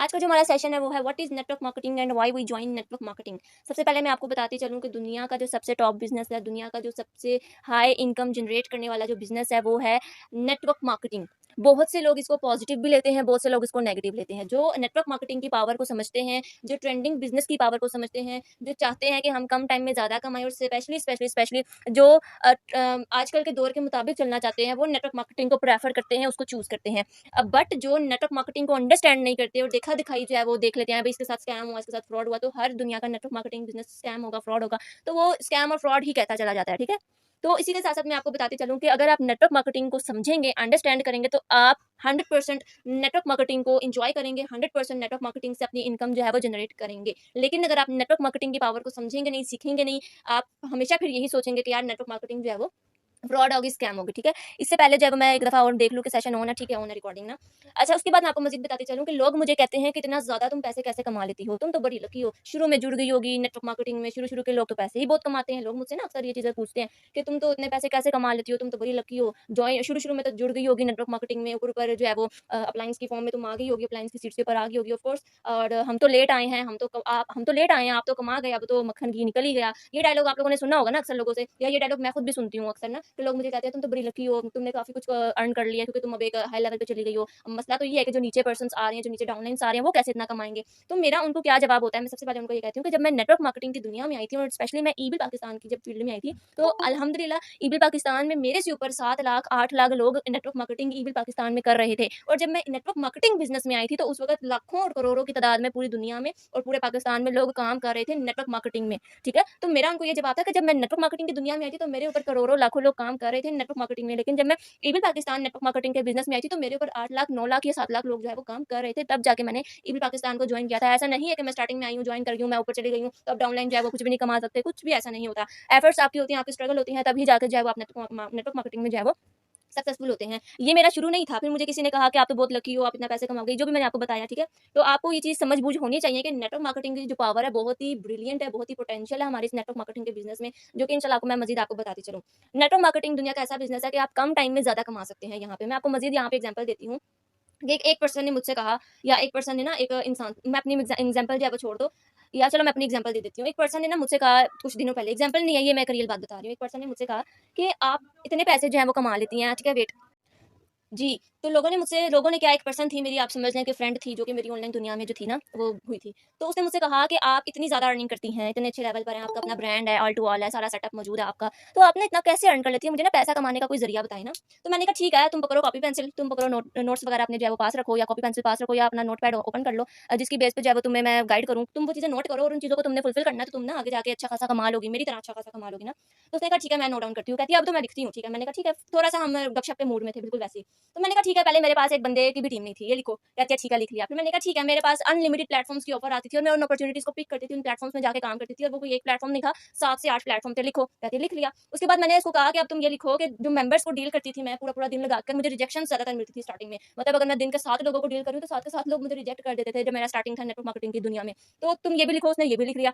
आज का जो हमारा सेशन है वो है what is network marketing and why we join network marketing. सबसे पहले मैं आपको बताती चलूँ कि दुनिया का जो सबसे टॉप बिजनेस है, दुनिया का जो सबसे हाई इनकम जनरेट करने वाला जो बिजनेस है वो है नेटवर्क मार्केटिंग। बहुत से लोग इसको पॉजिटिव भी लेते हैं, बहुत से लोग इसको नेगेटिव लेते हैं। जो नेटवर्क मार्केटिंग की पावर को समझते हैं, जो ट्रेंडिंग बिजनेस की पावर को समझते हैं, जो चाहते हैं कि हम कम टाइम में ज़्यादा कमाएं और स्पेशली स्पेशली स्पेशली जो आजकल के दौर के मुताबिक चलना चाहते हैं, वो नेटवर्क मार्केटिंग को प्रेफर करते हैं, उसको चूज करते हैं। बट जो नेटवर्क मार्केटिंग को अंडरस्टैंड नहीं करते और देखा दिखाई जो है वो देख लेते हैं, भाई इसके साथ स्कैम हुआ, इसके साथ फ्रॉड हुआ, तो हर दुनिया का नेटवर्क मार्केटिंग बिजनेस स्कैम होगा, फ्रॉड होगा, तो वो स्कैम और फ्रॉड ही कहता चला जाता है। ठीक है, तो इसी के साथ साथ मैं आपको बताती चलूँ कि अगर आप नेटवर्क मार्केटिंग को समझेंगे, अंडरस्टैंड करेंगे, तो आप 100% नेटवर्क मार्केटिंग को इंजॉय करेंगे, 100% नेटवर्क मार्केटिंग से अपनी इनकम जो है वो जनरेट करेंगे। लेकिन अगर आप नेटवर्क मार्केटिंग की पावर को समझेंगे नहीं, सीखेंगे नहीं, आप हमेशा फिर यही सोचेंगे कि यार नेटवर्क मार्केटिंग जो है वो फ्रॉड होगी, स्कैम होगी। ठीक है, इससे पहले जब मैं एक दफा और देख लूँ कि सेशन ऑन है, ठीक है, ऑन है रिकॉर्डिंग ना। अच्छा, उसके बाद मैं आपको मजीद बताती चलूँ कि लोग मुझे कहते हैं कि इतना ज्यादा तुम पैसे कैसे कमा लेती हो, तुम तो बड़ी लकी हो, शुरू में जुड़ गई होगी नेटवर्क मार्केटिंग में। शुरू शुरू के लोग तो पैसे ही बहुत कमाते हैं। लोग मुझसे ना अक्सर ये चीजें पूछते हैं कि तुम तो इतने पैसे कैसे कमा लेती हो, तुम तो बड़ी लकी हो, ज्वाइन शुरू शुरू में तो जुड़ गई होगी नेटवर्क मार्केटिंग में, ऊपर ऊपर जो है वो अप्लायंस की फॉर्म में तुम आ गई होगी, अप्लायंस की सीट्स के ऊपर आ गई होगी ऑफकोर्स। और हम तो लेट आए हैं, हम तो लेट आए हैं, आप तो कमा गए, अब तो मक्खन घी निकल ही गया। ये डायलॉग आप लोगों ने सुना होगा ना अक्सर लोगों से, या ये डायलॉग मैं खुद भी सुनती हूँ अक्सर ना, कि लोग मुझे कहते हैं तुम तो बड़ी लकी हो, तुमने काफी कुछ अर्न कर लिया क्योंकि तुम अब एक हाई लेवल पे चली गई हो। मसला तो ये है कि जो नीचे पर्सन आ रहे हैं, जो नीचे डाउनलाइंस आ रहे हैं, वो कैसे इतना कमाएंगे। तो मेरा उनको क्या जवाब होता है, मैं सबसे पहले उनको ये कहती हूँ कि जब मैं नेटवर्क मार्केटिंग की दुनिया में आई थी और स्पेशली मैं ईबिल पाकिस्तान की जब फील्ड में आई थी, तो अल्हम्दुलिल्लाह ईबिल पाकिस्तान में मेरे से ऊपर 7 लाख 8 लाख लोग नेटवर्क मार्केटिंग ईबिल पाकिस्तान में कर रहे थे। और जब मैं नेटवर्क मार्केटिंग बिजनेस में आई थी, तो उस वक्त लाखों और करोड़ों की तादाद में पूरी दुनिया में और पूरे पाकिस्तान में लोग काम कर रहे थे नेटवर्क मार्केटिंग में। ठीक है, तो मेरा उनको ये जवाब था कि जब मैं नेटवर्क मार्केटिंग की दुनिया में आई थी, तो मेरे ऊपर करोड़ों लाखों लोग काम कर रहे थे नेटवर्क मार्केटिंग में। लेकिन जब मैं ईबिल पाकिस्तान नेटवर्क मार्केटिंग के बिजनेस में आई थी, तो मेरे ऊपर 8 लाख 9 लाख या 7 लाख लोग जो है वो काम कर रहे थे। तब जाके मैंने ईबिल पाकिस्तान को ज्वाइन किया था। ऐसा नहीं है कि मैं स्टार्टिंग में आई हूँ, ज्वाइन कर गई हूँ, मैं ऊपर चली गई हूँ, तो अब डाउनलाइन जो है वो कुछ भी नहीं कमा सकते, कुछ भी ऐसा नहीं होता। एफर्ट्स आपकी होती हैं, आपकी स्ट्रगल होती है, तभी जाकर जो है वो आप नेटवर्क मार्केटिंग में जो है वो सक्सेसफुल होते हैं। ये मेरा शुरू नहीं था, फिर मुझे किसी ने कहा कि आप तो बहुत लकी हो, आप इतना पैसे कमाओगे, जो भी मैंने आपको बताया। ठीक है, तो आपको ये चीज़ समझ बूझ होनी चाहिए कि नेटवर्क मार्केटिंग की जो पावर है बहुत ही ब्रिलियंट है, बहुत ही पोटेंशियल है हमारी इस नेटवर्क मार्केटिंग के बिजनेस में, जो कि इंशाल्लाह आपको मैं मजीद आपको बताती चलूँ। नेटवर्क मार्केटिंग दुनिया का ऐसा बिजनेस है कि आप कम टाइम में ज्यादा कमा सकते हैं। यहाँ पे मैं आपको मजीद यहाँ पे एग्जाम्पल देती हूँ। एक पर्सन ने मुझसे कहा, या एक पर्सन ने ना, एक इंसान, मैं अपनी एग्जांपल जो है वो छोड़ दो, या चलो मैं अपनी एग्जांपल दे देती हूँ। एक पर्सन ने ना मुझसे कहा कुछ दिनों पहले, एग्जांपल नहीं है ये, मैं एक रियल बात बता रही हूँ। एक पर्सन ने मुझसे कहा कि आप इतने पैसे जो है वो कमा लेती हैं। ठीक है, वेट जी, तो लोगों ने क्या, एक पर्सन थी मेरी, आप समझ लें कि फ्रेंड थी, जो कि मेरी ऑनलाइन दुनिया में जो थी ना वो हुई थी। तो उसने मुझसे कहा कि आप इतनी ज़्यादा अर्निंग करती हैं, इतने अच्छे लेवल पर हैं, आपका अपना ब्रांड है, ऑल टू ऑल है, सारा सेटअप मौजूद है आपका, तो आप ना इतना कैसे अर्न कर लेती हैं, मुझे ना पैसा कमाने का कोई ज़रिया बताएँ ना। तो मैंने कहा ठीक है, तुम पकड़ो कॉपी पेंसिल, तुम पकड़ो नोट्स वगैरह अपने जो है वो पास रखो, या कॉपी पेंसिल पास रखो, या अपना नोटपैड ओपन कर लो, जिसकी बेस पे जो है वो तुम्हें मैं गाइड करूँ। तुम वो चीज़ें नोट करो और उन चीज़ों को तुमने फुलफिल करना है, तो तुम ना आगे जाके अच्छा खासा कमा लोगी, मेरी तरह अच्छा खासा कमा लोगी ना। तो उसने कहा ठीक है, मैं नोट डाउन करती हूँ। कहती है अब तो मैं लिखती हूँ। ठीक है, मैंने कहा ठीक है, थोड़ा-सा हम गपशप के मूड में थे, बिल्कुल वैसे ही। तो मैंने कहा ठीक है, पहले मेरे पास एक बंदे की भी टीम नहीं थी, ये लिखो। कहती है ठीक है, लिख लिया। फिर मैंने कहा ठीक है, मेरे पास अनलिमिटेड प्लेटफॉर्म्स की ऑफर आती थी और मैं उन अपॉर्चुनिटीज को पिक करती थी, उन प्लेटफॉर्म्स में जाके काम करती थी, और वो कोई एक प्लेटफॉर्म नहीं था, 7 से 8 प्लेटफॉर्म थे, लिखो। कहती है लिख लिया। उसके बाद मैंने इसको कहा कि अब तुम ये लिखो कि जो मेंबर्स को डील करती थी मैं पूरा पूरा दिन लगाकर, मुझे रिजेक्शन ज्यादातर मिलती थी स्टार्टिंग में। मतलब अगर मैं दिन के 7 लोगों को डील करूँ, तो 7 के 7 लोग मुझे रिजेक्ट कर देते थे जब मेरा स्टार्टिंग था नेटवर्क मार्केटिंग की दुनिया में। तो तुम ये भी लिखो, उसने ये भी लिख लिया।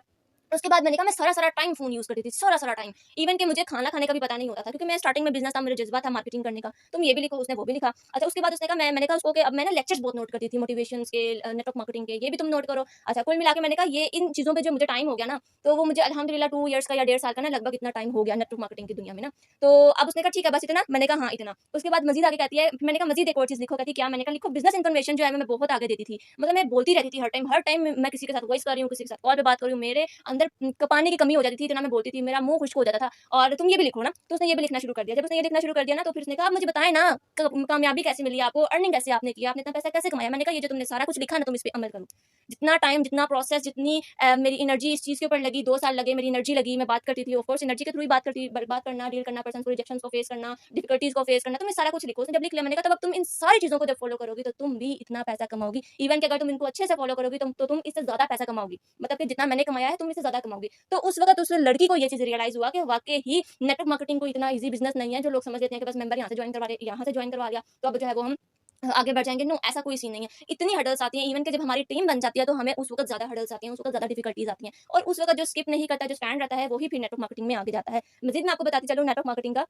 उसके बाद मैंने कहा मैं सारा टाइम फोन यूज करती थी, सारा टाइम, इवन कि मुझे खाना खाने का भी पता नहीं होता था, क्योंकि मैं स्टार्टिंग में बिजनेस था, मेरा जज्बा था मार्केटिंग करने का। तुम ये भी लिखो, उसने वो भी लिखा। अच्छा, उसके बाद उसने कहा, मैंने कहा उसको कि अब मैं ना लेक्चर्स बहुत नोट करती थी, मोटिवेशन के, नेटवर्क मार्केटिंग के, ये भी तुम नोट करो। अच्छा, कुल मिला के मैंने कहा ये इन चीजों पे जो मुझे टाइम हो गया ना, तो वो मुझे अल्हम्दुलिल्लाह 2 ईयर्स का या 1.5 साल का ना लगभग इतना टाइम हो गया नेटवर्क मार्केटिंग की दुनिया में ना। तो अब उसने कहा ठीक है बस इतना, मैंने कहा हाँ इतना। उसके बाद मजीद आगे कहती है, मैंने कहा मजीद एक और चीज लिखो। कहती क्या, मैंने कहा लिखो बिजनेस इन्फॉर्मेशन जो है मैं बहुत आगे देती थी, मतलब मैं बोलती रहती थी हर टाइम मैं किसी के साथ वॉइस कर रही हूँ, किसी के साथ कॉल पे बात कर रही हूँ, मेरे अंदर कपाने की कमी हो जाती थी, इतना मैं बोलती थी, मेरा मुंह खुश्क हो जाता था। और तुम ये भी लिखो ना, तो उसने ये भी लिखना शुरू कर दिया। जब उसने ये लिखना शुरू कर दिया ना, तो फिर उसने कहा, "आप मुझे बताएं ना, कामयाबी कैसे मिली आपको, अर्निंग कैसे आपने किया, आपने इतना पैसा कैसे कमाया?" मैंने कहा ये जो तुमने सारा कुछ लिखा ना, तुम इस पे अमल करो। जितना टाइम, जितना प्रोसेस, जितनी मेरी एनर्जी इस चीज के ऊपर लगी, 2 साल लगे, मेरी एनर्जी लगी, मैं बात करती थी, ऑफकोर्स एनर्जी के थ्रू ही बात करना, डील करना, पर्सन को रिजेक्शन को फेस करना, डिफिकल्टीज को फेस करना, तुम ये सारा कुछ लिखो। उसने जब लिख लिया, मैंने कहा तब अब तुम इन सारी चीजों को जब फॉलो करोगी, तो तुम भी इतना पैसा कमाओगी। इवन कि अगर तुम इनको अच्छे से फॉलो करोगी, तो तुम इससे ज्यादा पैसा कमाओगी, मतलब कि जितना मैंने कमाया है तुम इससे ज्यादा कमाओगी। तो उस वक्त उस लड़की को ये चीज रियलाइज हुआ कि वाकई ही नेटवर्क मार्केटिंग को इतना इजी बिजनेस नहीं है, जो लोग समझ लेते हैं कि बस मेंबर यहाँ से ज्वाइन करवा लिया, तो अब जो है वो हम आगे बढ़ जाएंगे। नो, ऐसा कोई सीन नहीं है। इतनी हर्डल्स आती हैं, इवन कि जब हमारी टीम बन जाती है, तो हमें उस वक्त ज्यादा हर्डल्स आती हैं, उस वक्त ज्यादा डिफिकल्टीज आती हैं, और उस वक्त जो स्किप नहीं करता, जो स्टैंड रहता है, वही फिर नेटवर्क मार्केटिंग में आगे जाता है। मजीद मैं आपको बताती चलूँ नेटवर्क मार्केटिंग का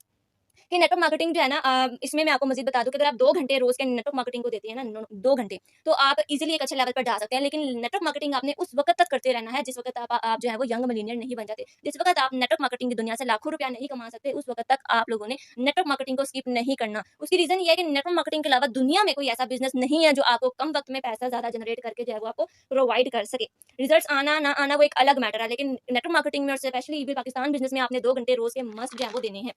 कि नेटवर्क मार्केटिंग जो है ना इसमें मैं आपको मज़ीद बता दूँ कि अगर आप 2 घंटे रोज़ के नेटवर्क मार्केटिंग को देते हैं ना 2 घंटे, तो आप ईज़िली एक अच्छे लेवल पर जा सकते हैं। लेकिन नेटवर्क मार्केटिंग आपने उस वक़्त तक करते रहना है, जिस वक़्त आप जो है वो यंग मिलेनियर नहीं बन जाते। जिस वक़्त आप नेटवर्क मार्केटिंग की दुनिया से लाखों रुपया नहीं कमा सकते, उस वक़्त तक आप लोगों ने नेटवर्क मार्केटिंग को स्किप नहीं करना। उसकी रीज़न ये है कि नेटवर्क मार्केटिंग के अलावा दुनिया में कोई ऐसा बिज़नेस नहीं है, जो आपको कम वक़्त में पैसा ज़्यादा जनरेट करके जो है वो आपको प्रोवाइड कर सके। रिज़ल्ट्स आना ना आना वो एक अलग मैटर है, लेकिन नेटवर्क मार्केटिंग में और स्पेशली ईबी पाकिस्तान बिज़नेस में आपने 2 घंटे रोज़ के मस्ट जो है वो देने हैं।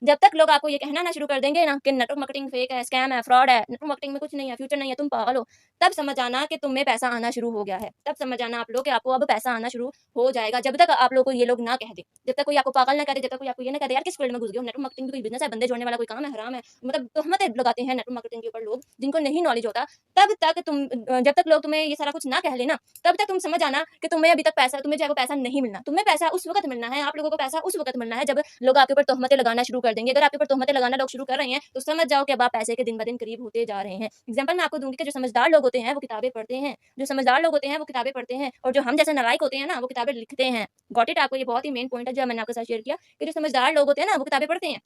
जब तक लोग आपको ये कहना ना शुरू कर देंगे ना कि नेटवर्क मार्केटिंग फेक है, स्कैम है, फ्रॉड है, नेटवर्क मार्केटिंग में कुछ नहीं है, फ्यूचर नहीं है, तुम पागल हो, तब समझ आना कि तुम में पैसा आना शुरू हो गया है। तब समझ आना आप लोग कि आपको अब पैसा आना शुरू हो जाएगा। जब तक आप लोग को ये लोग ना कह दे, जब तक कोई आपको पागल ना कह दे, जब तक कोई आपको ये ना कह दे यार किस फील्ड में घुस गए हो, नेटवर्क मार्केटिंग भी कोई बिज़नेस है, बंदे जोड़ने वाला कोई काम है, हराम है। मतलब तोहमतें लगाते हैं नेटवर्क मार्केटिंग के ऊपर लोग, जिनको नहीं नॉलेज होता। तब तक जब तक लोग तुम्हें ये सारा कुछ ना कह लेना, तब तक तुम समझ आना कि तुम्हें अभी तक पैसा तुम्हें जो है वो पैसा नहीं मिलना। तुम्हें पैसा उस वक़्त मिलना है, आप लोगों को पैसा उस वक़्त मिलना है जब लोग आपके ऊपर तोहमतें लगाना शुरू कर देंगे। अगर आपके ऊपर तोहमतें लगाना लोग शुरू कर रहे हैं, तो समझ जाओ कि अब आप पैसे के दिन ब दिन करीब होते जा रहे हैं। एग्ज़ाम्पल मैं आपको दूँगी कि जो समझदार लोग होते हैं, वो किताबें पढ़ते हैं। जो समझदार लोग होते हैं, वो किताबें पढ़ते हैं और जो हम जैसे नालायक होते हैं ना, वो किताबें लिखते हैं। Got it? आपको ये बहुत ही मेन पॉइंट है जो मैंने आपके साथ शेयर किया कि जो समझदार लोग होते हैं ना, वो किताबें पढ़ते हैं।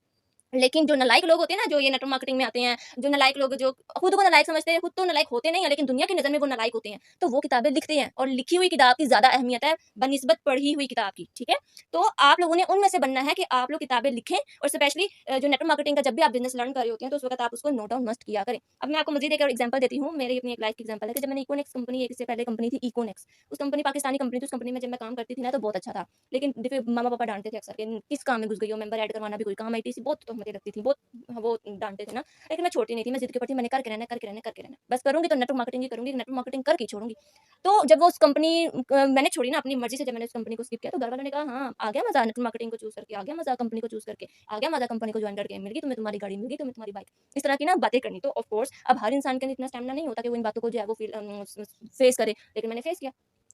लेकिन जो नालायक लोग होते हैं ना, जो ये नेटवर्क मार्केटिंग में आते हैं, जो नालायक लोग जो खुद को नालायक समझते हैं, खुद तो नालायक होते नहीं है, लेकिन दुनिया की नज़र में वो नालायक होते हैं, तो वो किताबें लिखते हैं और लिखी हुई किताब की ज़्यादा अहमियत है बनिस्बत पढ़ी हुई किताब की, ठीक है? तो आप लोगों ने उनमें से बनना है कि आप लोग किताबें लिखें और स्पेशली जो नेटवर्क मार्केटिंग का जब भी आप बिज़नेस लर्न कर रहे होते हैं, तो उस वक़्त आप उसको नोट डाउन मस्ट किया करें। अब मैं आपको मज़ीद एक और एग्ज़ाम्पल देती हूँ, मेरी अपनी एक लाइफ़ की एग्ज़ाम्पल है कि जब मैंने इकोनेक्स कंपनी एक इससे पहले कंपनी थी इकोनेक्स, उस कंपनी पाकिस्तानी कंपनी थी, उस कंपनी में जब मैं काम करती थी ना, तो बहुत अच्छा था। लेकिन देखिए मम्मा-पापा डाँटते थे अक्सर कि किस काम में घुस गई हो, मेंबर ऐड करवाना भी कोई काम, आईटीसी बहुत तोहमतें लगती थी, बहुत वो डाँटते थे ना, लेकिन मैं छोड़ती नहीं थी, मैं ज़िद के ऊपर थी, मैंने करके रहना है, करके रहना है, करके रहना है। बस करूँगी तो नेटवर्क मार्केटिंग ही करूँगी, नेटवर्क मार्केटिंग करके ही छोड़ूँगी। तो जब वो उस कंपनी मैंने छोड़ी ना अपनी मर्ज़ी से, जब मैंने उस कंपनी को स्किप किया, तो घर वालों ने कहा, "हाँ, आ गया मज़ा नेटवर्क मार्केटिंग को चूज़ करके, आ गया मज़ा कंपनी को चूज़ करके, आ गया मज़ा कंपनी को जॉइन करके, मिल गई तुम्हें तुम्हारी गाड़ी, मिल गई तुम्हें तुम्हारी बाइक।" इस तरह की ना बातें करनी। तो ऑफ कोर्स अब हर इंसान के अंदर इतना स्टैमिना नहीं होता कि वो इन बातों को जो है वो फेस करे, लेकिन मैंने फेस किया।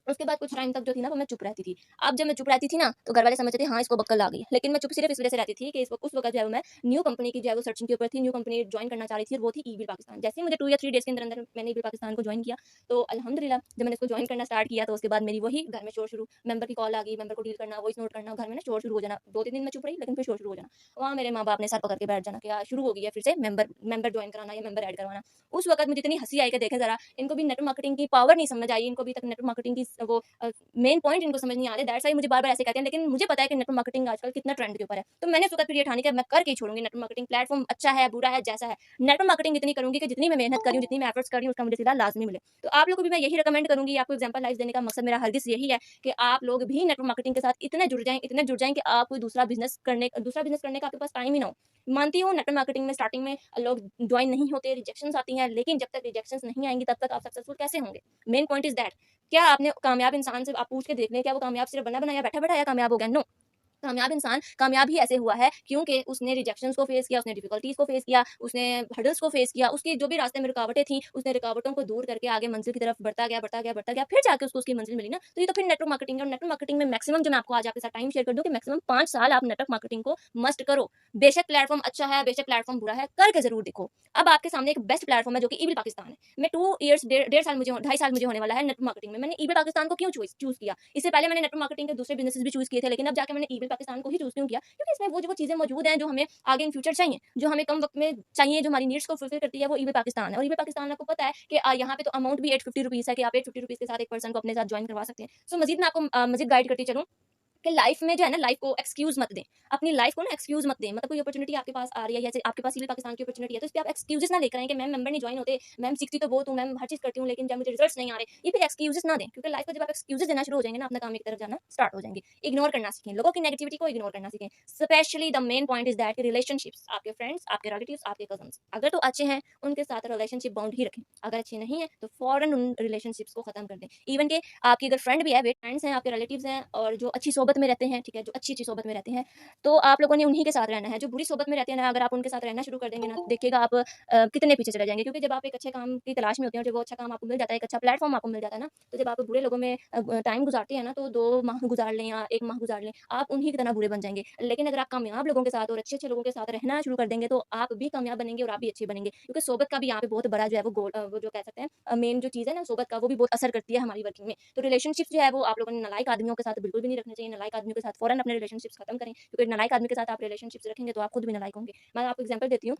उसके बाद कुछ टाइम तक जो थी ना वो मैं चुप रहती थी। अब जब मैं चुप रहती थी ना, तो घर वाले समझते थे हाँ, इसको बक्कल आ गई। लेकिन मैं चुप सिर्फ़ इस वज़ह से रहती थी कि उस वक़्त जो है वो मैं न्यू कंपनी की जो है वो सर्चिंग के ऊपर थी, न्यू कंपनी जॉइन करना चाह रही थी और वो थी ईबिल पाकिस्तान। जैसे ही मुझे 2 या 3 डेज़ के अंदर-अंदर मैंने ईबिल पाकिस्तान को जॉइन किया, तो अल्हम्दुलिल्लाह जब मैंने इसको जॉइन करना स्टार्ट किया, तो उसके बाद मेरी वही घर में शोर शुरू, मेंबर की कॉल आ गई, मेंबर को डील करना, वॉइस नोट करना, घर में ना शोर शुरू हो जाना। 2-3 दिन मैं चुप रही, लेकिन फिर शोर शुरू हो जाना। वहाँ मेरे माँ-बाप ने सर पकड़ के बैठ जाना कि शुरू हो गई है फिर से मेंबर मेंबर जॉइन कराना या मेंबर ऐड करवाना। उस वक़्त मुझे इतनी हँसी आई कि देखें ज़रा, इनको भी नेटवर्क मार्केटिंग की पावर नहीं समझ आई, इनको अभी तक नेटवर्क मार्केटिंग की वो मेन पॉइंट इनको समझ नहीं आ रहे, दैट्स व्हाई मुझे बार-बार ऐसे कहते हैं, लेकिन मुझे पता है कि नेटवर्क मार्केटिंग आजकल कितना ट्रेंड के ऊपर है। तो मैंने उस वक़्त फिर ये ठानी कि मैं करके ही छोड़ूँगी नेटवर्क मार्केटिंग। प्लेटफ़ॉर्म अच्छा है, बुरा है, जैसा है। नेटवर्क मार्केटिंग इतनी करूँगी कि जितनी मैं मेहनत कर रही हूँ, जितनी मैं एफर्ट्स कर रही हूँ, उसका मुझे सिला लाज़मी मिले। तो आप लोगों को भी मैं यही रिकमेंड करूँगी, आपको एग्ज़ाम्पल लाइफ़ देने का मकसद मेरा हरगिज़ यही है कि आप लोग भी नेटवर्क मार्केटिंग के साथ इतने जुड़ जाएँ कि आप कोई दूसरा बिज़नेस करने का आपके पास टाइम ही ना हो। मानती हूँ नेटवर्क मार्केटिंग में स्टार्टिंग में लोग जॉइन नहीं होते, रिजेक्शंस आती हैं, लेकिन जब तक रिजेक्शंस नहीं आएँगी तब तक आप सक्सेसफुल कैसे होंगे? Main point is that. क्या आपने कामयाब इंसान से आप पूछ के देख लें, क्या वो कामयाब सिर्फ़ बना-बनाया, बैठा-बैठाया कामयाब हो गया? नो। कामयाब इंसान कामयाब ही ऐसे हुआ है क्योंकि उसने रिजेक्शंस को फेस किया, उसने डिफिकल्टीज को फेस किया, उसने हर्डल्स को फेस किया, उसकी जो भी रास्ते में रुकावटें थी, उसने रुकावटों को दूर करके आगे मंजिल की तरफ बढ़ता गया, बढ़ता गया, बढ़ता गया, फिर जाके उसको उसकी मंजिल मिली ना। तो ये तो फिर नेटवर्क मार्केटिंग है और नेटवर्क मार्केटिंग में मैक्सिमम जो मैं आपको आज आपके साथ टाइम शेयर कर दूं कि मैक्सिमम 5 साल आप नेटवर्क मार्केटिंग को मस्ट करो। बेशक प्लेटफॉर्म अच्छा है, बेशक प्लेटफॉर्म बुरा है, करके जरूर देखो। अब आपके सामने एक बेस्ट प्लेटफॉर्म है जो कि ईबिल पाकिस्तान है। मैं 2 ईयर्स डेढ़ साल मुझे 2.5 साल मुझे होने वाला है नेटवर्क मार्केटिंग में। मैंने ईबिल पाकिस्तान को क्यों चूज किया? इससे पहले मैंने नेटवर्क मार्केटिंग के दूसरे बिजनेस भी चूज किए थे, लेकिन अब जाके मैंने ईबिल पाकिस्तान को ही चूज क्यों किया? क्योंकि इसमें वो चीज़ें मौजूद हैं जो हमें आगे इन फ्यूचर चाहिए, जो हमें कम वक़्त में चाहिए, जो हमारी नीड्स को फुलफिल करती है, वो ईबे पाकिस्तान है। और ईबे पाकिस्तान आपको पता है कि यहाँ पे तो अमाउंट भी 850 रुपीज़ है कि आप 850 रुपीज़ के साथ एक पर्सन को अपने साथ जॉइन करवा सकते हैं। सो मज़ीद मैं आपको मज़ीद गाइड करती चलूँ कि लाइफ में जो है ना, लाइफ को एक्सक्यूज मत दें। अपनी लाइफ को ना एक्सक्यूज मत दें। मतलब कोई अपॉर्चुनिटी आपके पास आ रही है, जैसे आपके पास सिविल पाकिस्तान की अपॉर्चुनिटी है, तो इस पे आप एक्सक्यूजेस ना लेकर आएं कि मैम मेंबर नहीं ज्वाइन होते, मैम सीखती तो बहुत हूँ, मैम हर चीज करती हूँ, लेकिन जब मुझे रिजल्ट्स नहीं आ रहे, ये फिर एक्सक्यूजेस ना दें। क्योंकि लाइफ में जब आप एक्सक्यूजेस देना शुरू हो जाएंगे ना, अपना काम की तरफ जाना स्टार्ट हो जाएंगे। इग्नोर करना सीखें, लोगों की नेगेटिविटी को इग्नोर करना सीखें। Specially the main point is that relationships, आपके फ्रेंड्स, आपके रिलेटिव्स, आपके कजन्स, अगर तो अच्छे हैं उनके साथ रिलेशनशिप बाउंड ही रखें। अगर अच्छे नहीं है तो फौरन उन रिलेशनशिप्स को खत्म कर दें। इवन के आपकी अगर फ्रेंड भी है, वे फ्रेंड्स हैं, आपके रिलेटिव्स हैं और जो अच्छी सोबत में रहते हैं, ठीक है, जो अच्छी-अच्छी सोबत में रहते हैं, तो आप लोगों ने उन्हीं के साथ रहना है। जो बुरी सोबत में रहते हैं ना, अगर आप उनके साथ रहना शुरू कर देंगे ना, देखिएगा आप कितने पीछे चले जाएँगे। क्योंकि जब आप एक अच्छे काम की तलाश में होते हैं और जब वो अच्छा काम आपको मिल जाता है, एक अच्छा प्लेटफ़ॉर्म आपको मिल जाता है ना, तो जब आप बुरे लोगों में टाइम गुज़ारते हैं ना, तो 2 माह गुज़ार लें या 1 माह गुज़ार लें, आप उन्हीं की तरह बुरे बन जाएँगे। लेकिन अगर आप कामयाब लोगों के साथ और अच्छे-अच्छे लोगों के साथ रहना शुरू कर देंगे, तो आप भी कामयाब बनेंगे और आप भी अच्छे बनेंगे। क्योंकि सोबत का भी यहाँ पे बहुत बड़ा जो है वो वो जो कह सकते हैं मेन जो चीज़ है ना सोबत का, वो भी बहुत असर करती है हमारी वर्किंग में। तो रिलेशनशिप जो है वो आप लोगों ने नालायक आदमियों के साथ बिल्कुल भी नहीं रखने चाहिए। नालायक आदमी के साथ फ़ौरन अपने रिलेशनशिप्स खत्म करें, क्योंकि नालायक आदमी के साथ आप रिलेशनशिप्स रखेंगे तो आप खुद भी नालायक होंगे। मैं आपको एग्जांपल देती हूँ,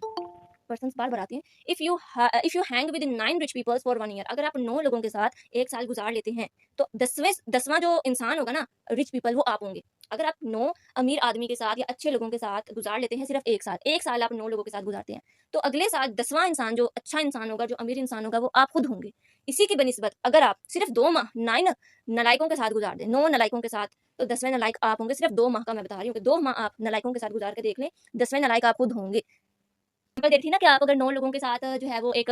पर्सन्स बार-बार आती हैं। If you hang with 9 rich peoples for 1 year, अगर आप 9 लोगों के साथ 1 साल गुजार लेते हैं, तो 10वां जो इंसान होगा ना रिच पीपल, वो आप होंगे। अगर आप 9 अमीर आदमी के साथ या अच्छे लोगों के साथ गुजार लेते हैं सिर्फ 1 साल आप 9 लोगों के साथ गुजारते हैं, तो अगले साल 10वां इंसान जो अच्छा इंसान होगा, जो अमीर इंसान होगा, वो आप खुद होंगे। इसी की बनिस्बत अगर आप सिर्फ 2 माह 9 नालायकों के साथ गुजार दें, 9 नालायकों के साथ, तो 10वें नालायक आप होंगे। सिर्फ 2 माह का मैं बता रही हूँ कि 2 माह आप नालायकों के साथ गुजार के देख लें, 10वें नालायक आप खुद होंगे। एग्जाम्पल देती ना कि आप अगर 9 लोगों के साथ जो है वो एक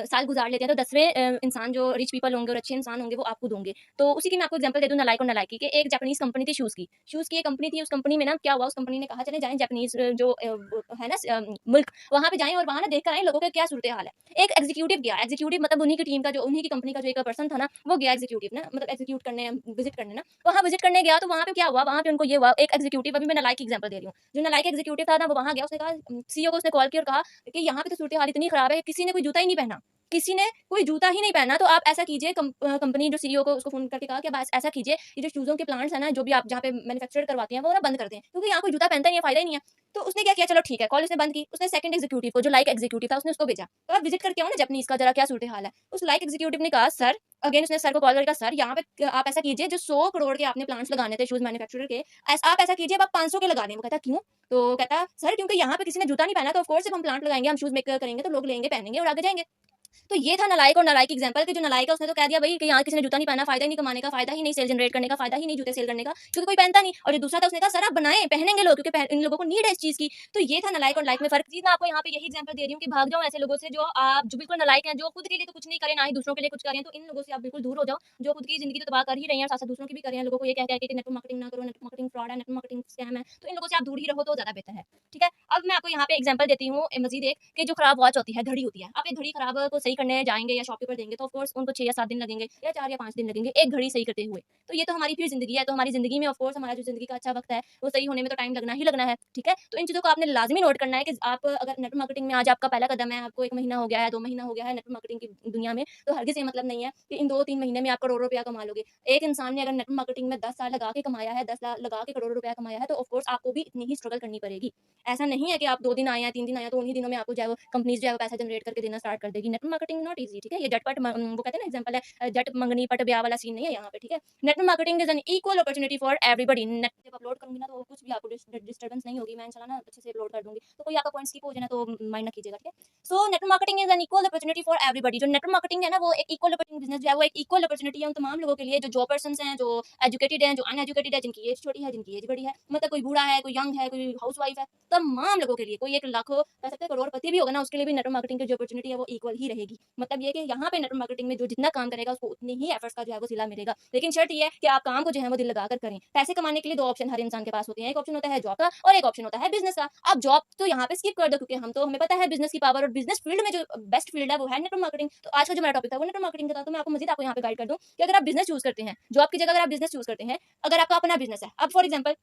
साल गुजार लेते हैं, तो 10वें इंसान जो रिच पीपल होंगे और अच्छे इंसान होंगे वो आप खुद होंगे। तो उसी की मैं आपको एग्जांपल दे दूं नालायक और नालायकी के। एक जापानीज कंपनी थी शूज़ की एक कंपनी थी। उस कंपनी में ना क्या हुआ, उस कंपनी ने कहा चले जाएँ जापानीज जो है ना मुल्क, वहाँ पे जाएँ और वहाँ ना देख कर आएँ लोगों का क्या सूरत-ए-हाल है। एक एग्जीक्यूटिव गया, एग्जीक्यूटिव मतलब उन्हीं की टीम का जो उन्हीं की कंपनी का जो एक पर्सन था ना, वो गया एग्जीक्यूटिव ना, मतलब एग्जीक्यूट करने विजिट करने ना। वहाँ विजिट करने गया तो वहाँ पे क्या हुआ, वहाँ पे उनको ये हुआ, एक एग्जीक्यूटिव, अभी मैं नालायक की एग्जांपल दे रही हूँ। जो नालायक एग्जीक्यूटिव था ना वो वहाँ गया, उसने कहा सीईओ को, उसने कॉल किया और कहा कि यहाँ पे तो सूरत हाल इतनी खराब है, किसी ने कोई जूता ही नहीं पहना, किसी ने कोई जूता ही नहीं पहना। तो आप ऐसा कीजिए, कंपनी जो सीईओ को उसको फोन करके कहा कि आप ऐसा कीजिए, ये जो चूजों के प्लांट्स है ना, जो भी आप जहाँ पे मैन्युफैक्चर करवाते हैं, वो ना बंद कर दें, क्योंकि यहाँ कोई जूता पहनता ही नहीं है, फायदा ही नहीं है। तो उसने क्या किया, चलो ठीक है, कॉल उसने बंद की। उसने सेकंड एग्जीक्यूटिव को, जो लाइक एग्जीक्यूटिव था, उसने उसको भेजा, तो आप विजिट करके आओ ना जापानीज का, जरा क्या सूरत हाल है। उस लाइक एग्जीक्यूटिव ने कहा सर, अगेन उसने सर को कॉल करके कहा सर, यहाँ पे आप ऐसा कीजिए, जो 100 करोड़ के आपने प्लांट्स लगाने थे शूज मैन्युफैक्चरर के, आप ऐसा कीजिए, अब आप 500 के लगा दें। वो कहता क्यों? तो कहता सर क्योंकि यहाँ पे किसी ने जूता नहीं पहना, तो ऑफ कोर्स जब हम प्लांट लगाएंगे, हम शूज मेक करेंगे, तो लोग लेंगे, पहनेंगे और आगे जाएंगे। तो ये था नालायक और नालायक एग्जांपल कि जो नालायक है उसने तो कह दिया भाई कि यहाँ किसी ने जूता नहीं पहना, फायदा ही नहीं कमाने का, फायदा ही नहीं सेल जनरेट करने का, फायदा ही नहीं जूते सेल करने का, क्योंकि कोई पहनता नहीं। और जो दूसरा था उसने कहा सर आप बनाएं, पहनेंगे लोग, क्योंकि इन लोगों को नीड है इस चीज की। तो ये था नालायक और लायक में फर्क। मैं आपको यहाँ पे यही एग्जांपल दे रही हूँ कि भाग जाओ ऐसे लोगों से जो बिल्कुल नालायक हैं, जो खुद के लिए तो कुछ नहीं करें, ना ही दूसरों के लिए कुछ करें। तो इन लोगों से आप बिल्कुल दूर हो जाओ, जो खुद की जिंदगी तो तबाह कर ही रहे हैं और साथ साथ दूसरों की भी कर रहे हैं। लोगों को ये कह के नेटवर्क मार्केटिंग ना करो, नेटवर्क मार्केटिंग फ्रॉड है, नेटवर्क मार्केटिंग स्कैम है, तो इन लोगों से आप दूर ही रहो तो ज्यादा बेहतर है। ठीक है, अब मैं आपको यहाँ पे एग्जांपल देती हूँ मजीद एक, कि जो खराब वॉच होती है, घड़ी होती है, आप एक घड़ी खराब को सही करने जाएंगे या शॉपकीपर देंगे, तो ऑफकोर्स उनको 6 या 7 दिन लगेंगे, या 4 या 5 दिन लगेंगे एक घड़ी सही करते हुए। तो ये तो हमारी फिर जिंदगी है, तो हमारी जिंदगी में ऑफकोर्स हमारा जो जिंदगी का अच्छा वक्त है वो सही होने में तो टाइम लगना ही लगना है। ठीक है, तो इन चीजों को आपने लाजमी नोट करना है कि आप अगर नेटवर्क मार्केटिंग में आज आपका पहला कदम है, आपको 1 महीना हो गया है, 2 महीना हो गया है नेटवर्क मार्केटिंग की दुनिया में, तो हरगिज ये मतलब नहीं है कि इन 2-3 महीने में आप करोड़ों रुपया कमा लोगे। एक इंसान ने अगर नेटवर्क मार्केटिंग में 10 साल लगा के कमाया है, 10 लाख लगा के करोड़ों रुपया कमाया है, तो ऑफकोर्स आपको भी इतनी ही स्ट्रगल करनी पड़ेगी। ऐसा नहीं है कि आप 2 दिन आए हैं, 3 दिन आए हैं, तो उन्हीं दिनों में आपको जो है वो कंपनीज जो है वो पैसा जनरेट करके देना स्टार्ट कर देगी। Network marketing not easy. ठीक है, ये झटपट वो कहते हैं ना एग्जांपल है, झट मंगनी पट ब्याह वाला सीन नहीं है यहाँ पे। ठीक है, network marketing is an equal opportunity for everybody. Net जब अपलोड करूंगी ना तो कुछ भी आपको डिस्टर्बेंस नहीं होगी, मैं इंशाल्लाह ना अच्छे से अपलोड कर दूंगी, तो कोई आपका पॉइंट स्किप हो जाए ना तो माइंड ना कीजिएगा। ठीक है, so network marketing is an equal opportunity for everybody. जो नेटवर्क मार्केटिंग है ना, वो एक इक्वल अपॉर्चुनिटी बिजनेस जो है वो एक इक्वल अपॉर्चुनिटी है उन तमाम लोगों के लिए, जो जॉब पर्सन हैं, जो एजुकेटेड हैं, जो अनएजुकेटेड है, जिनकी एज छोटी है, जिनकी एज बड़ी है, मतलब कोई बूढ़ा है, कोई यंग है, कोई हाउस वाइफ है, तमाम लोगों के लिए। कोई एक लाखों कह सकते हैं करोड़पति भी होगा ना, उसके लिए भी नेटवर्क मार्केटिंग की जो अपॉर्चुनिटी है वो इक्वल ही रहेगी। मतलब ये कि यहाँ पे नेटवर्क मार्केटिंग में जो जितना काम करेगा उसको उतनी ही एफर्ट्स का जो है वो सिला मिलेगा। लेकिन शर्त ये है कि आप काम को जो है वो दिल लगाकर करें। पैसे कमाने के लिए 2 ऑप्शन हर इंसान के पास होते हैं, एक ऑप्शन होता है जॉब का और एक ऑप्शन होता है बिजनेस का। आप जॉब तो यहाँ पे स्किप कर दो, क्योंकि हमें पता है बिजनेस की पावर, और बिजनेस फील्ड में जो बेस्ट फील्ड है वो है नेटवर्क मार्केटिंग। तो आज का जो मेरा टॉपिक था वो नेटवर्क मार्केटिंग का था। तो मैं आपको मजीद आपको यहाँ पे गाइड कर दूं कि अगर आप बिजनेस चूज करते हैं, जॉब की जगह अगर आप बिजनेस चूज करते हैं, अगर आपका अपना बिजनेस है, अब फॉर एग्जाम्पल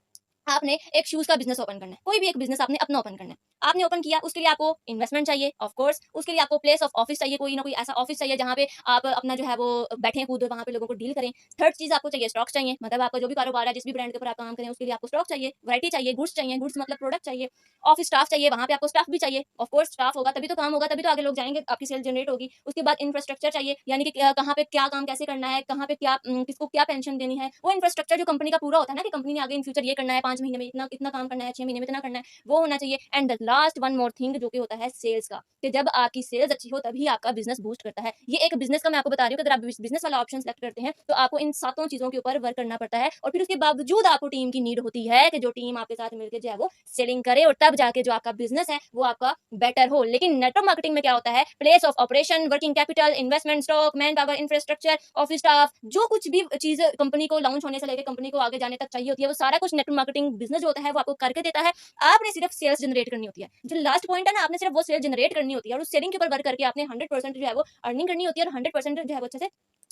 आपने एक शूज का बिजनेस ओपन करना है, कोई भी एक बिजनेस आपने अपना ओपन करना है, आपने ओपन किया, उसके लिए आपको इन्वेस्टमेंट चाहिए, ऑफ कोर्स उसके लिए आपको प्लेस ऑफ ऑफिस चाहिए, कोई ना कोई ऐसा ऑफिस चाहिए जहां पे आप अपना जो है वो बैठे खुद वहां पे लोगों को डील करें। थर्ड चीज आपको चाहिए स्टॉक्स चाहिए, मतलब आपका जो भी कारोबार है, जिस भी ब्रांड के ऊपर आप काम करें, उसके लिए आपको स्टॉक चाहिए, वैरायटी चाहिए, गुड्स चाहिए, गुड्स मतलब प्रोडक्ट चाहिए, ऑफिस स्टाफ चाहिए, वहां पे आपको स्टाफ भी चाहिए। ऑफ कोर्स स्टाफ होगा तभी तो काम होगा, तभी तो आगे लोग जाएंगे, आपकी सेल जनरेट होगी। उसके बाद इंफ्रास्ट्रक्चर चाहिए, यानी कि कहाँ पे क्या काम कैसे करना है, कहाँ पे क्या किसको क्या पेंशन देनी है, वो इंफ्रास्ट्रक्चर जो कंपनी का पूरा होता है ना, कि कंपनी ने आगे इन फ्यूचर ये करना है, 5 महीने में इतना इतना काम करना है, 6 महीने में इतना करना है, वो होना चाहिए। And the last one more thing जो कि होता है सेल्स का, कि जब आपकी सेल्स अच्छी हो तभी आपका बिजनेस बूस्ट करता है। ये एक बिजनेस का मैं आपको बता रही हूँ कि अगर आप बिजनेस वाला ऑप्शन सेलेक्ट करते हैं तो आपको इन 7 चीजों के ऊपर वर्क करना पड़ता है, और फिर उसके बावजूद आपको टीम की नीड होती है कि जो टीम आपके साथ मिलकर जो है वो सेलिंग करे, और तब जाके जो आपका बिजनेस है वो आपका बेटर हो। लेकिन नेटवर्क मार्केटिंग में क्या होता है, place of operation, working capital, investment, stock, man power, infrastructure, office staff, जो कुछ भी चीज कंपनी को लॉन्च होने से लेकर कंपनी को आगे जाने तक चाहिए होती है, वो सारा कुछ नेटवर्क मार्केटिंग बिजनेस जो होता है वो आपको करके देता है। आपने सिर्फ सेल्स जनरेट करनी होती है। जो लास्ट पॉइंट है ना, आपने सिर्फ वो सेल जनरेट करनी होती है, और उस सेलिंग के ऊपर वर्क करके आपने 100% जो है वो अर्निंग करनी होती है, और 100% जो है वो अच्छे से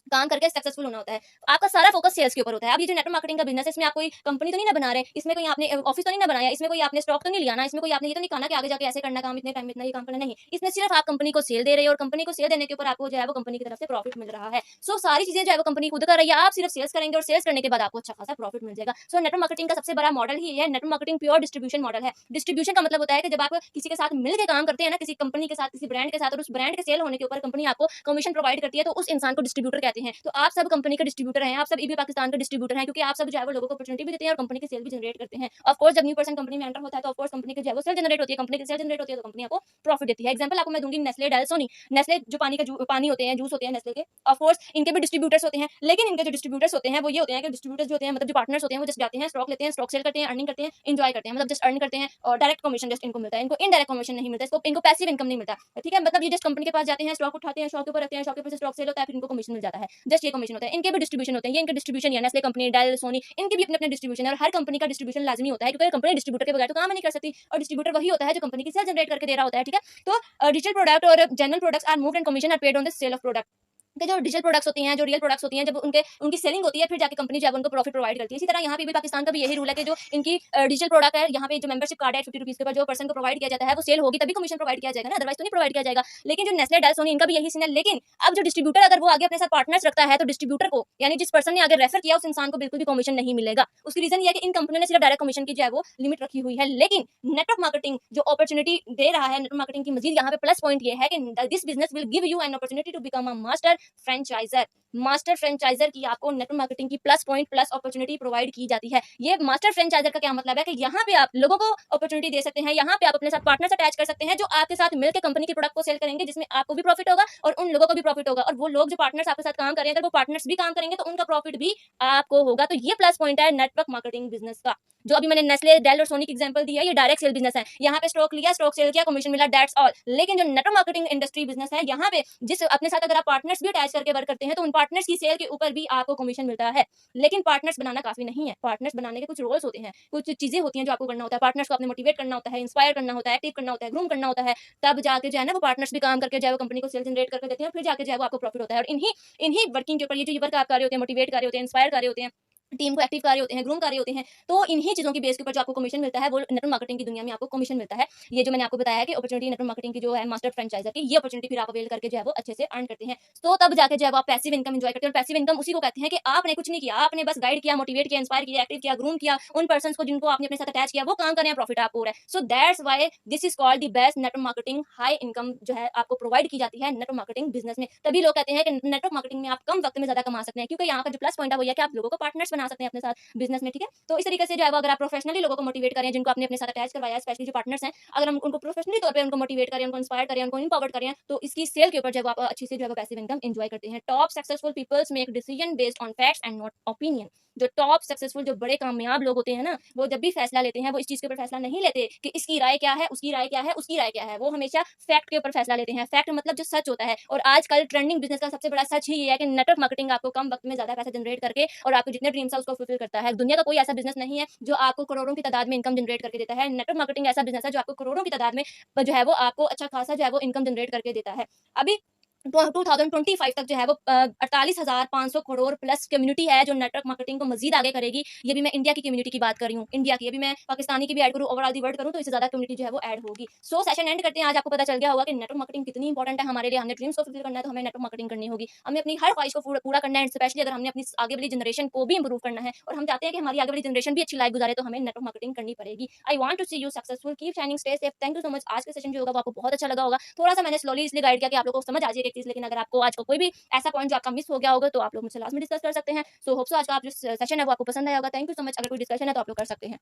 काम करके सक्सेसफुल होना होता है। आपका सारा फोकस सेल्स के ऊपर होता है। अब ये जो नेटवर्क मार्केटिंग का बिज़नेस है, इसमें आप कोई कंपनी तो नहीं ना बना रहे, इसमें कोई आपने ऑफिस तो नहीं ना बनाया, इसमें कोई आपने स्टॉक तो नहीं लिया ना, इसमें कोई आपने ये तो नहीं कहा ना कि आगे जाके ऐसे करना काम, इतने टाइम में इतना ये काम करना, नहीं। इसमें सिर्फ आप कंपनी को सेल दे रहे हो और कंपनी को सेल देने के ऊपर आपको जो है वो कंपनी की तरफ से प्रॉफिट मिल रहा है। सो सारी चीज़ें जो है वो कंपनी खुद कर रही है, आप सिर्फ सेल्स करेंगे और सेल्स करने के बाद आपको अच्छा खासा प्रॉफिट मिल जाएगा। सो नेटवर्क मार्केटिंग का सबसे बड़ा मॉडल ही ये है। Network marketing pure distribution model है। डिस्ट्रीब्यूशन का मतलब होता है कि जब आप किसी के साथ मिल के काम करते हैं ना, किसी कंपनी के साथ, किसी ब्रांड के साथ, और उस ब्रांड के सेल होने के ऊपर कंपनी आपको कमीशन प्रोवाइड करती है, तो उस इंसान को डिस्ट्रीब्यूटर कहते हैं। तो आप सब कंपनी के डिस्ट्रीब्यूटर हैं, आप सब ईबी पाकिस्तान के डिस्ट्रीब्यूटर हैं, क्योंकि आप सब जो है वो लोगों को अपॉर्चुनिटी भी देते हैं और कंपनी की सेल भी जनरेट करते हैं। ऑफ कोर्स जब न्यू पर्सन कंपनी में एंटर होता है तो ऑफ कोर्स कंपनी की जो है वो सेल जनरेट होती है, कंपनी की सेल जनरेट होती है तो कंपनी आपको प्रॉफिट देती है। एग्जांपल आपको मैं दूंगी नेस्ले, डेलसोनी। नेस्ले जो पानी का पानी होते हैं, जूस होते हैं नेस्ले के, ऑफ कोर्स इनके भी डिस्ट्रीब्यूटर्स होते हैं, लेकिन इनके जो डिस्ट्रीब्यूटर्स होते हैं वो ये होते हैं कि डिस्ट्रीब्यूटर्स जो होते हैं, मतलब जो पार्टनर्स होते हैं, वो जस्ट जाते हैं, स्टॉक लेते हैं, स्टॉक सेल करते हैं, अर्निंग करते हैं, एंजॉय करते हैं, मतलब जस्ट अर्न करते हैं और डायरेक्ट कमीशन जस्ट इनको मिलता है। इनको इनडायरेक्ट कमीशन नहीं मिलता, इसको इनको पैसिव इनकम नहीं मिलता। ठीक है, मतलब ये जस्ट कंपनी के पास जाते हैं, स्टॉक उठाते हैं, स्टॉक के ऊपर रखते हैं, स्टॉक के ऊपर से स्टॉक सेल होता है, फिर इनको कमीशन मिल जाता है। जस्ट ये कमीशन होता है। इनके भी डिस्ट्रीब्यूशन होते हैं, ये इनके डिस्ट्रीब्यूशन है, नेस्ले कंपनी, डेल, सोनी, इनके भी अपने अपने डिस्ट्रीब्यूशन है और हर कंपनी का डिस्ट्रीब्यूशन लाजमी होता है, क्योंकि कंपनी डिस्ट्रीब्यूटर के बगैर तो काम नहीं कर सकती और डिस्ट्रीब्यूटर वही होता है जो कंपनी की सेल जनरेट करके दे रहा होता है। ठीक है, तो डिजिटल प्रोडक्ट और general products are moved and commission are paid on the sale of product. के जो डिजिटल प्रोडक्ट्स होती हैं, जो रियल प्रोडक्ट्स होती हैं, जब उनकी सेलिंग होती है, फिर जाके कंपनी जो है उनको प्रॉफिट प्रोवाइड करती है। इसी तरह यहाँ पे भी पाकिस्तान का भी यही रूल है कि जो इनकी डिजिटल प्रोडक्ट है, यहाँ पे जो मेंबरशिप कार्ड है 50 रुपीज के ऊपर जो पर्सन को प्रोवाइड किया जाता है, वो सेल होगी तभी कमीशन प्रोवाइड किया जाएगा ना, अदरवाइज तो नहीं प्रोवाइड किया जाएगा। लेकिन जो नेस्ले, डेल, सोनी, इनका भी यही सीन है। लेकिन अब जो डिस्ट्रीब्यूटर अगर वो आगे अपने साथ पार्टनर्स रखता है, तो डिस्ट्रीब्यूटर को, यानी जिस पर्सन ने आगे रेफर किया, उस इंसान को बिल्कुल भी कमीशन नहीं मिलेगा। उसकी रीजन ये है कि इन कंपनियों ने सिर्फ डायरेक्ट कमीशन की जो है वो लिमिट रखी हुई है। लेकिन नेटवर्क मार्केटिंग जो अपॉर्चुनिटी दे रहा है, नेटवर्क मार्केटिंग की मजीद यहाँ पे प्लस पॉइंट ये है कि this business will give you an opportunity to become a master franchiser. Master franchiser की आपको नेटवर्क मार्केटिंग की plus point, plus opportunity provide की जाती है। ये मास्टर फ्रेंचाइजर का क्या मतलब है कि यहाँ पे आप लोगों को अपॉर्चुनिटी दे सकते हैं, यहाँ पे आप अपने साथ पार्टनर्स अटैच कर सकते हैं जो आपके साथ मिलकर कंपनी के प्रोडक्ट को सेल करेंगे, जिसमें आपको भी प्रॉफिट होगा और उन लोगों को भी प्रॉफिट होगा। और वो लोग जो पार्टनर्स आपके साथ काम कर रहे हैं, अगर वो पार्टनर्स भी काम करेंगे तो उनका प्रॉफिट भी आपको होगा। तो ये प्लस पॉइंट है नेटवर्क मार्केटिंग बिजनेस का। जो अभी मैंने नेस्ले, डेल और सोनी की एग्जांपल दी है, ये डायरेक्ट सेल बिजनेस है। यहाँ पे स्टॉक लिया, स्टॉक सेल किया, कमीशन मिला, दैट्स ऑल। लेकिन जो नेटवर्क मार्केटिंग इंडस्ट्री बिजनेस है, यहाँ पे जिस अपने साथ अगर आप पार्टनर्स भी अटैच करके वर्क करते हैं, तो उन पार्टनर्स की सेल के ऊपर भी आपको कमीशन मिलता है। लेकिन पार्टनर्स बनाना काफी नहीं है। पार्टनर्स बनाने के कुछ रोल्स होते हैं, कुछ चीजें होती हैं जो आपको करना होता है। पार्टनर्स को आपने मोटिवेट करना होता है, इंस्पायर करना होता है, एक्टिव करना होता है, ग्रूम करना होता है। तब जाके जो है ना वो पार्टनर्स भी काम करके जो है वो कंपनी को सेल जनरेट करके देते हैं, फिर जाके जो है वो आपको प्रॉफिट होता है। और इन्हीं इन्हीं वर्किंग के ऊपर, ये जो वर्क आप कर रहे होते हैं, मोटिवेट कर रहे होते हैं, इंस्पायर कर रहे होते हैं, टीम को एक्टिव कर रहे होते हैं, ग्रूम कर रहे होते हैं, तो इन्हीं चीजों की बेस के ऊपर जो आपको कमीशन मिलता है, वो नेटवर्क मार्केटिंग की दुनिया में आपको कमीशन मिलता है। ये जो मैंने आपको बताया कि अपॉर्चुनिटी नेटवर्क मार्केटिंग की जो है मास्टर फ्रेंचाइजर की, ये अपॉर्चुनिटी फिर आप अवेल करके जो है वो अच्छे से अर्न करते हैं। तो तब जाके जो है वो आप पैसिव इनकम एंजॉय करते हैं। और पैसिव इनकम उसी को कहते हैं कि आपने कुछ नहीं किया, आपने बस गाइड किया, मोटिवेट किया, इंस्पायर किया, एक्टिव किया, ग्रूम किया, उन पर्सन को जिनको आपने अपने साथ अटैच किया, वो काम कर रहे हैं, प्रॉफिट आपको हो रहा है। So that's why this is called the best network marketing. High income जो है आपको प्रोवाइड की जाती है नेटवर्क मार्केटिंग बिजनेस में। तभी लोग कहते हैं कि नेटवर्क मार्केटिंग में आप कम वक्त में ज्यादा कमा सकते हैं, क्योंकि यहाँ का जो प्लस पॉइंट है वो ये है कि आप लोगों को पार्टनर्स बना सकते हैं अपने साथ बिजनेस में। ठीक है, तो इस तरीके से जो है वो अगर आप प्रोफेशनली लोगों को मोटिवेट करें, जिनको आपने अपने साथ अटैच करवाया है, स्पेशली जो पार्टनर्स हैं, अगर हम उनको प्रोफेशनली तौर पे उनको मोटिवेट करें, उनको इंस्पायर करें, उनको इंपावर्ड करें, तो इसकी सेल के ऊपर जब आप अच्छी से जो है पैसिव इनकम एंजॉय करते हैं। Top successful peoples make decision based on facts and not opinion. जो टॉप सक्सेसफुल, जो बड़े कामयाब लोग होते हैं ना, वो जब भी फैसला लेते हैं, वो इस चीज के ऊपर फैसला नहीं लेते कि इसकी राय क्या है, उसकी राय क्या है, उसकी राय क्या है। वो हमेशा फैक्ट के ऊपर फैसला लेते हैं। फैक्ट मतलब जो सच होता है। और आजकल ट्रेंडिंग बिजनेस का सबसे बड़ा सच ही ये है कि नेटवर्क मार्केटिंग आपको कम वक्त में ज्यादा पैसा जनरेट करके और आपके जितने ड्रीम्स है उसको फुलफिल करता है। दुनिया का कोई ऐसा बिजनेस नहीं है जो आपको करोड़ों की तादाद में इनकम जनरेट करके देता है। नेटवर्क मार्केटिंग ऐसा बिजनेस है जो आपको करोड़ों की तादाद में जो है वो आपको अच्छा खासा जो है वो इनकम जनरेट करके देता है। अभी 2025 तक जो है वो 48,500 करोड़ प्लस कम्युनिटी है जो नेटवर्क मार्केटिंग को मजीद आगे करेगी। ये भी मैं इंडिया की कम्युनिटी की बात कर रही हूँ, इंडिया की। अभी मैं पाकिस्तानी की भी ऐड करूँ, ओवरऑल दी वर्ल्ड करूँ, तो इससे ज्यादा कम्युनिटी जो है वो ऐड होगी। सो सेशन एंड करते हैं। आज आपको पता चल गया होगा कि नेटवर्क मार्केटिंग कितनी इंपॉर्टेंट है हमारे लिए। हमने ड्रीम्स को फुलफिल करना है तो हमें नेटवर्क मार्केटिंग करनी होगी। हमें अपनी हर ख्वाहिश को पूरा करना है, स्पेशली अगर हमने अपनी आगे वाली जनरेशन को भी इंप्रूव करना है और हम चाहते हैं कि हमारी आगे वाली जनरेशन भी अच्छी लाइफ गुजारे, तो हमें नेटवर्क मार्केटिंग करनी पड़ेगी। I want to see you successful, keep shining, stay safe. Thank you so much. आज के सेशन जो होगा वो आपको बहुत अच्छा लगा होगा। थोड़ा सा मैंने स्लोली इसलिए गाइड किया कि आप लोगों को समझ आ जाए एक चीज, लेकिन अगर आपको आज का कोई भी ऐसा पॉइंट जो आपका मिस हो गया होगा तो आप लोग मुझसे लास्ट में डिस्कस कर सकते हैं। सो होप सो आज का आप जो सेशन है वो आपको पसंद आया होगा। Thank you so much. अगर कोई डिस्कशन है तो आप लोग कर सकते हैं।